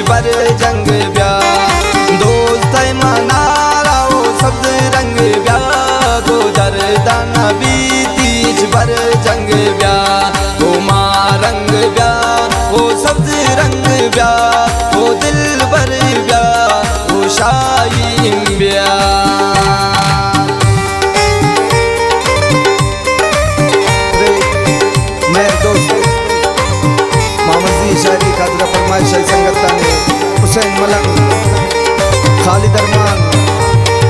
बर जंग ब्या दोस्त मनारा वो सब्ज रंग ब्या गो दर्दाना बीतीज बर जंग ब्या वो माँ रंग ब्या वो सब्ज रंग ब्या वो दिल बर ब्या वो शाहीन ब्या शायरी खातिर फरमाइश संगत ने हुसैन मलंग खालिद अरमान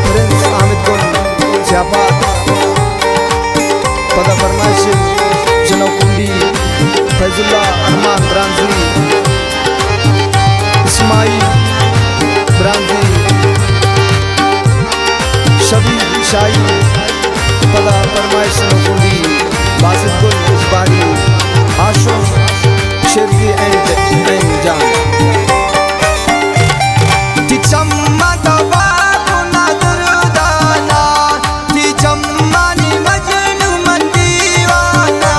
प्रिंस आमिद गुल सियापात पदा फरमाइश जनौ कुंडी फैजुल्ला अरमान ब्रांजी इस्माइल ब्रांजी शबीर शाही पदा फरमाइश जनौ कुंडी बासित गुल इस्बारी आशुम शेरजी एंड जान ती चम्मा तबा गुना दुर्दाना ती चम्मा नी मजनू मन दीवाना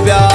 ब्या